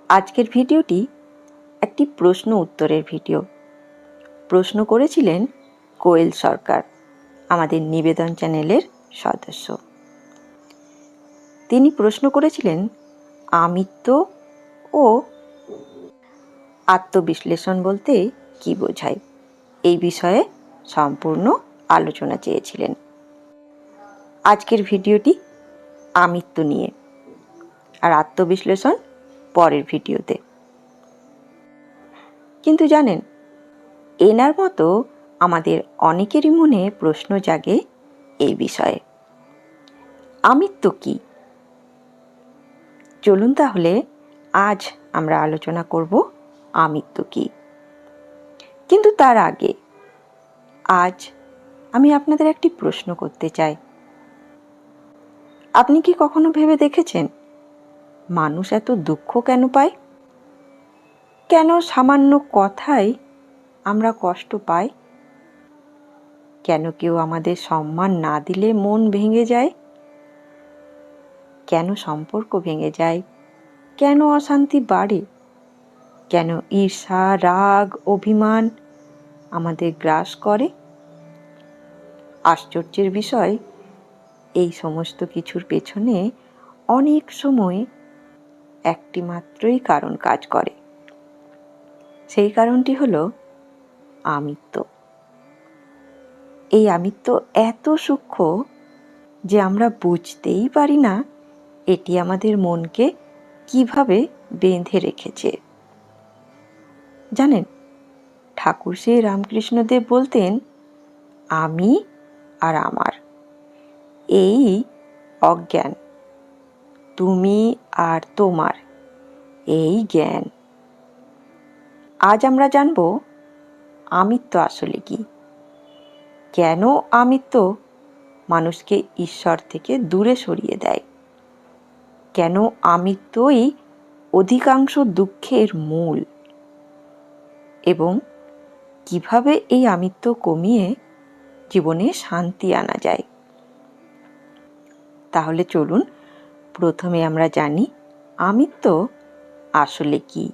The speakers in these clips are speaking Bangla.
আজকের ভিডিওটি একটি প্রশ্ন উত্তরের ভিডিও। প্রশ্ন করেছিলেন কোয়েল সরকার, আমাদের নিবেদন চ্যানেলের সদস্য। তিনি প্রশ্ন করেছিলেন আমিত্ব ও আত্মবিশ্লেষণ বলতে কি বোঝায়, এই বিষয়ে সম্পূর্ণ আলোচনা চেয়েছিলেন। আজকের ভিডিওটি আমিত্ব নিয়ে, আর আত্মবিশ্লেষণ পরের ভিডিওতে। কিন্তু জানেন, এনার মতো আমাদের অনেকেরই মনে প্রশ্ন জাগে এই বিষয়ে, আমিত্ব কি? চলুন তাহলে আজ আমরা আলোচনা করব আমিত্ব কি। কিন্তু তার আগে আজ আমি আপনাদের একটি প্রশ্ন করতে চাই। আপনি কি কখনো ভেবে দেখেছেন মানুষ এত দুঃখ কেন পায়? কেন সামান্য কথায় আমরা কষ্ট পাই? কেন কেউ আমাদের সম্মান না দিলে মন ভেঙে যায়? কেন সম্পর্ক ভেঙে যায়? কেন অশান্তি বাড়ে? কেন ঈর্ষা, রাগ, অভিমান আমাদের গ্রাস করে? আশ্চর্যের বিষয়, এই সমস্ত কিছুর পেছনে অনেক সময় একটি মাত্রই কারণ কাজ করে। সেই কারণটি হলো আমিত্ব। এই আমিত্ব এত সূক্ষ্ম যে আমরা বুঝতেই পারি না এটি আমাদের মনকে কিভাবে বেঁধে রেখেছে। জানেন, ঠাকুর শ্রী রামকৃষ্ণদেব বলতেন, আমি আর আমার এই অজ্ঞান, তুমি আর তোমার এই জ্ঞান। আজ আমরা জানব আমিত্ব আসলে কি, কেন আমিত্ব মানুষকে ঈশ্বর থেকে দূরে সরিয়ে দেয়, কেন আমিত্বই অধিকাংশ দুঃখের মূল, এবং কিভাবে এই আমিত্ব কমিয়ে জীবনে শান্তি আনা যায়। তাহলে চলুন প্রথমে আমরা জানি আমিত্ব আসলে কি।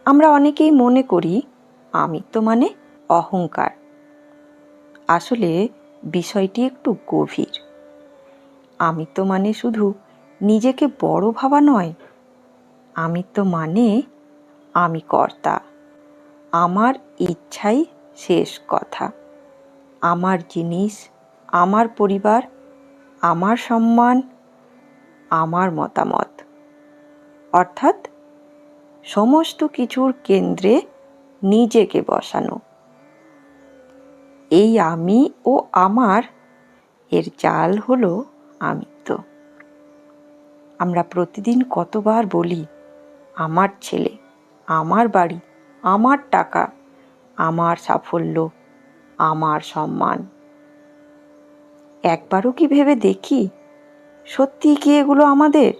আমরা অনেকেই মনে করি আমিত্ব মানে অহংকার। আসলে বিষয়টি একটু গভীর। আমিত্ব মানে শুধু নিজেকে বড় ভাবা নয়। আমিত্ব মানে আমি কর্তা, আমার ইচ্ছাই শেষ কথা, আমার জিনিস, আমার পরিবার, আমার সম্মান, আমার মতামত, অর্থাৎ সমস্ত কিছুর কেন্দ্রে নিজেকে বসানো। এই আমি ও আমার এর জাল হলো আমিত্ব। আমরা প্রতিদিন কতবার বলি, আমার ছেলে, আমার বাড়ি, আমার টাকা, আমার সাফল্য, আমার সম্মান। একবারও কি ভেবে দেখি সত্যি কি এগুলো আমাদের?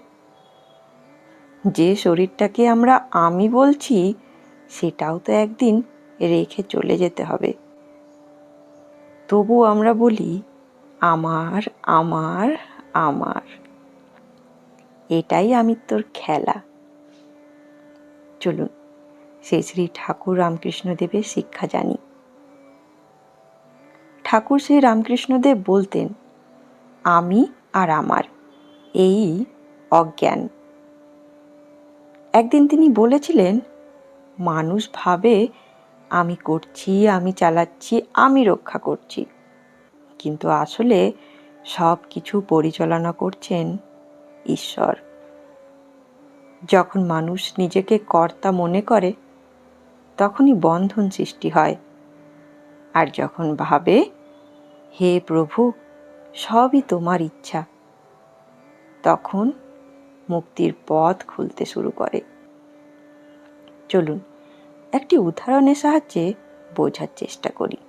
যে শরীরটাকে আমরা আমি বলছি সেটাও তো একদিন রেখে চলে যেতে হবে। তবু আমরা বলি আমার আমার আমার। এটাই আমিত্বর খেলা। চলুন শ্রী শ্রী ঠাকুর রামকৃষ্ণদেবের শিক্ষা জানি। ঠাকুর শ্রী রামকৃষ্ণদেব বলতেন, আমি আর আমার এই অজ্ঞান। একদিন তিনি বলেছিলেন, মানুষ ভাবে আমি করছি, আমি চালাচ্ছি, আমি রক্ষা করছি, কিন্তু আসলে সব কিছু পরিচালনা করছেন ঈশ্বর। যখন মানুষ নিজেকে কর্তা মনে করে তখনই বন্ধন সৃষ্টি হয়, আর যখন ভাবে হে প্রভু সবই তোমার ইচ্ছা, তখন মুক্তির পথ খুলতে শুরু করে। চলুন একটি উদাহরণের সাহায্যে বোঝার চেষ্টা করি।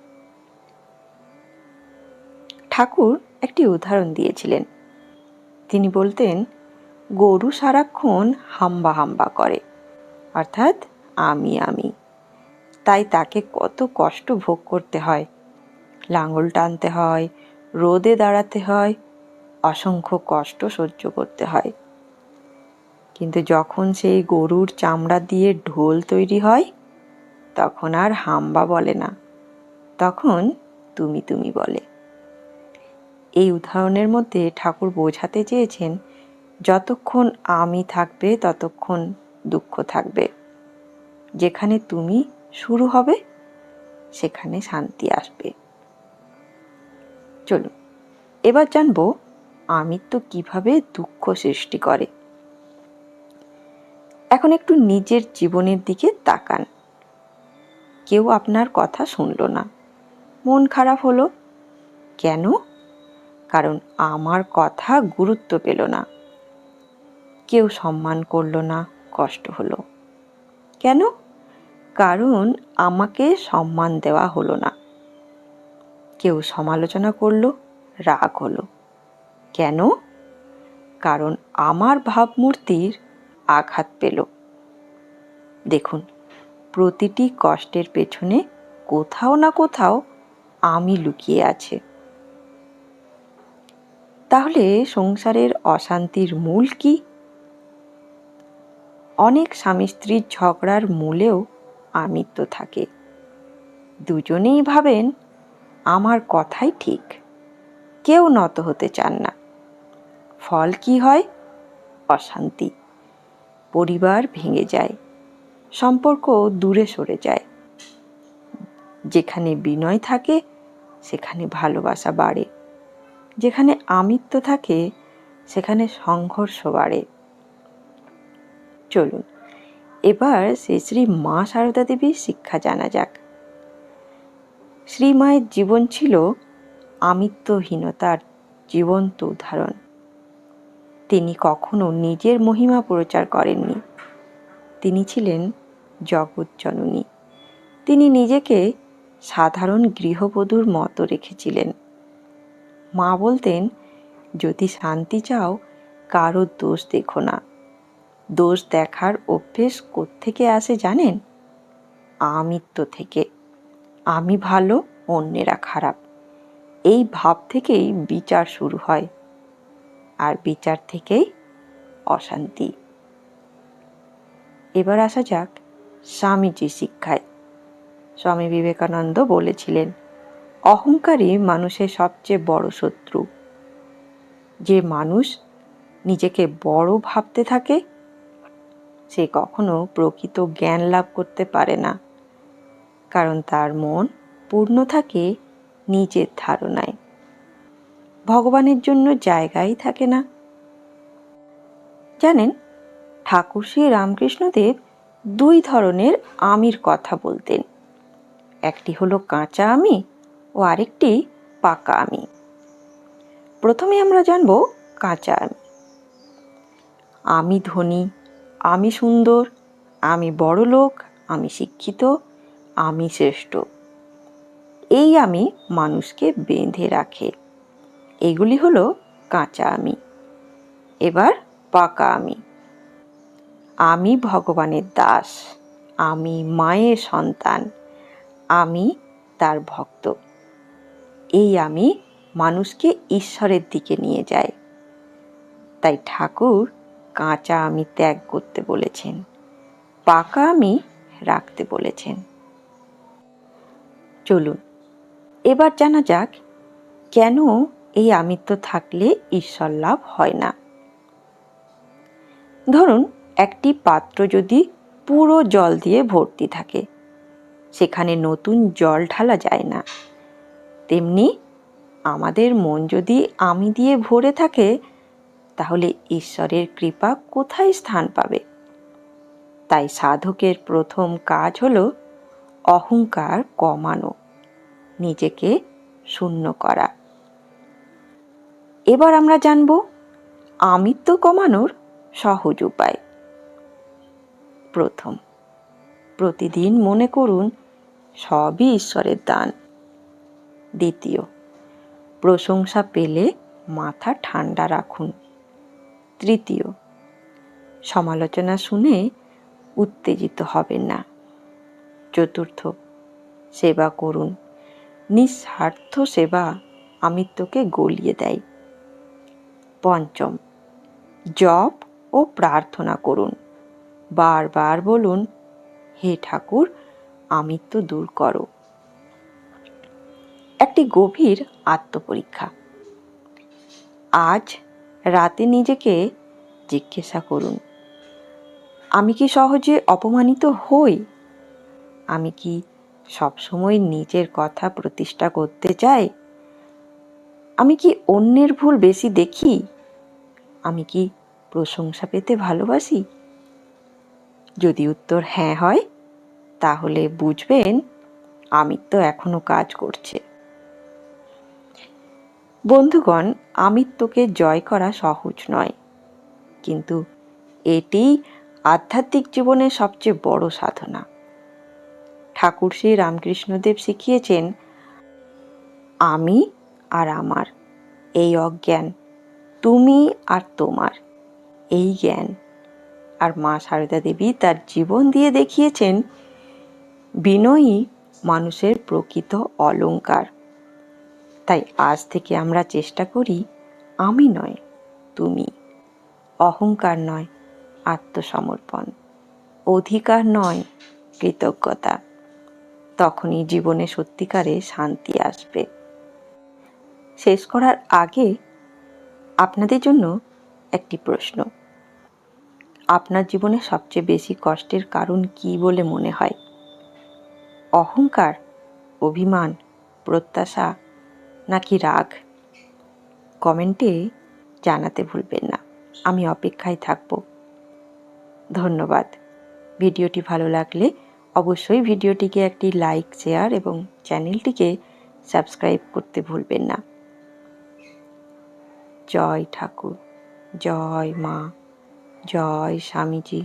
ঠাকুর একটি উদাহরণ দিয়েছিলেন। তিনি বলতেন, গরু সারাক্ষণ হাম্বা হাম্বা করে, অর্থাৎ আমি আমি, তাই তাকে কত কষ্ট ভোগ করতে হয়। লাঙল টানতে হয়, রোদে দাঁড়াতে হয়, অসংখ্য কষ্ট সহ্য করতে হয়। কিন্তু যখন সেই গরুর চামড়া দিয়ে ঢোল তৈরি হয়, তখন আর হাম্বা বলে না, তখন তুমি তুমি বলে। এই উদাহরণের মধ্যে ঠাকুর বোঝাতে চেয়েছেন, যতক্ষণ আমি থাকবে ততক্ষণ দুঃখ থাকবে। যেখানে তুমি শুরু হবে সেখানে শান্তি আসবে। চলুন এবার জানবো আমিত্ব কিভাবে দুঃখ সৃষ্টি করে। এখন একটু নিজের জীবনের দিকে তাকান। কেউ আপনার কথা শুনল না, মন খারাপ হলো। কেন? কারণ আমার কথা গুরুত্ব পেল না। কেউ সম্মান করল না, কষ্ট হলো। কেন? কারণ আমাকে সম্মান দেওয়া হলো না। কেউ সমালোচনা করল, রাগ হলো। কেন? কারণ আমার ভাবমূর্তির আঘাত পেল। দেখুন, প্রতিটি কষ্টের পেছনে কোথাও না কোথাও আমি লুকিয়ে আছে। তাহলে সংসারের অশান্তির মূল কি? অনেক স্বামী স্ত্রীর ঝগড়ার মূলেও আমিত্ব থাকে। দুজনেই ভাবেন আমার কথাই ঠিক, কেউ নত হতে চান না। ফল কি হয়? অশান্তি। পরিবার ভেঙে যায়, সম্পর্ক দূরে সরে যায়। যেখানে বিনয় থাকে সেখানে ভালোবাসা বাড়ে, যেখানে আমিত্ব থাকে সেখানে সংঘর্ষ বাড়ে। চলুন এবার শ্রী শ্রী মা সারদা দেবীর শিক্ষা জানা যাক। শ্রীমায়ের জীবন ছিল আমিত্বহীনতার জীবন্ত উদাহরণ। তিনি কখনো নিজের মহিমা প্রচার করেননি। তিনি ছিলেন জগৎজননী। তিনি নিজেকে সাধারণ গৃহবধূর মতো রেখেছিলেন। মা বলতেন, যদি শান্তি চাও কারো দোষ দেখো না। দোষ দেখার অভ্যেস কোত্থেকে আসে জানেন? আমিত্ব থেকে। আমি ভালো, অন্যেরা খারাপ। এই ভাব থেকেই বিচার শুরু হয়, আর বিচার থেকেই অশান্তি। এবার আসা যাক স্বামীজির শিক্ষায়। স্বামী বিবেকানন্দ বলেছিলেন, অহংকারই মানুষের সবচেয়ে বড় শত্রু। যে মানুষ নিজেকে বড় ভাবতে থাকে সে কখনো প্রকৃত জ্ঞান লাভ করতে পারে না, কারণ তার মন পূর্ণ থাকে নিজের ধারণায়। ভগবানের জন্য জায়গাই থাকে না। জানেন, ঠাকুর শ্রী রামকৃষ্ণদেব দুই ধরনের আমির কথা বলতেন। একটি হলো কাঁচা আমি ও আরেকটি পাকা আমি। প্রথমে আমরা জানব কাঁচা আমি। আমি ধনী, আমি সুন্দর, আমি বড়লোক, আমি শিক্ষিত, আমি শ্রেষ্ঠ। এই আমি মানুষকে বেঁধে রাখে। এগুলি হলো কাঁচা আমি। এবার পাকা আমি। আমি ভগবানের দাস, আমি মায়ের সন্তান, আমি তার ভক্ত। এই আমি মানুষকে ঈশ্বরের দিকে নিয়ে যায়। তাই ঠাকুর কাঁচা আমি ত্যাগ করতে বলেছেন, পাকা আমি রাখতে বলেছেন। চলুন এবার জানা যাক কেন এই আমিত্ব থাকলে ঈশ্বর লাভ হয় না। ধরুন, একটি পাত্র যদি পুরো জল দিয়ে ভর্তি থাকে, সেখানে নতুন জল ঢালা যায় না। তেমনি আমাদের মন যদি আমি দিয়ে ভরে থাকে, তাহলে ঈশ্বরের কৃপা কোথায় স্থান পাবে? তাই সাধকের প্রথম কাজ হলো অহংকার কমানো, নিজেকে শূন্য করা। এবার আমরা জানব আমিত্ব কমানোর সহজ উপায়। প্রথম, প্রতিদিন মনে করুন সবই ঈশ্বরের দান। দ্বিতীয়, প্রশংসা পেলে মাথা ঠান্ডা রাখুন। তৃতীয়, সমালোচনা শুনে উত্তেজিত হবেন না। চতুর্থ, সেবা করুন। নিঃস্বার্থ সেবা আমিত্বকে গলিয়ে দেয়। পঞ্চম, জপ ও প্রার্থনা করুন। বারবার বলুন, হে ঠাকুর, আমিত্ব দূর করো। একটি গভীর আত্মপরীক্ষা। আজ রাতে নিজেকে জিজ্ঞাসা করুন, আমি কি সহজে অপমানিত হই? আমি কি সবসময় নিজের কথা প্রতিষ্ঠা করতে চাই? আমি কি অন্যের ভুল বেশি দেখি? আমি কি প্রশংসা পেতে ভালোবাসি? যদি উত্তর হ্যাঁ হয়, তাহলে বুঝবেন আমিত্ব এখনো কাজ করছে। বন্ধুগণ, আমিত্বকে জয় করা সহজ নয়, কিন্তু এটিই আধ্যাত্মিক জীবনের সবচেয়ে বড় সাধনা। ঠাকুর শ্রী রামকৃষ্ণদেব শিখিয়েছেন, আমি আর আমার এই অজ্ঞান, তুমি আর তোমার এই জ্ঞান। আর মা সারদা দেবী তার জীবন দিয়ে দেখিয়েছেন, বিনয়ী মানুষের প্রকৃত অলংকার। তাই আজ থেকে আমরা চেষ্টা করি, আমি নয় তুমি, অহংকার নয় আত্মসমর্পণ, অধিকার নয় কৃতজ্ঞতা। তখনই জীবনে সত্যিকারে শান্তি আসবে। শেষ করার আগে আপনাদের জন্য একটি প্রশ্ন। আপনার জীবনে সবচেয়ে বেশি কষ্টের কারণ কি বলে মনে হয়? অহংকার, অভিমান, প্রত্যাশা নাকি রাগ? কমেন্টে জানাতে ভুলবেন না। আমি অপেক্ষায় থাকব। ধন্যবাদ। ভিডিওটি ভালো লাগলে অবশ্যই ভিডিওটিকে একটি লাইক, শেয়ার এবং চ্যানেলটিকে সাবস্ক্রাইব করতে ভুলবেন না। জয় ঠাকুর, জয় মা, জয় স্বামীজি।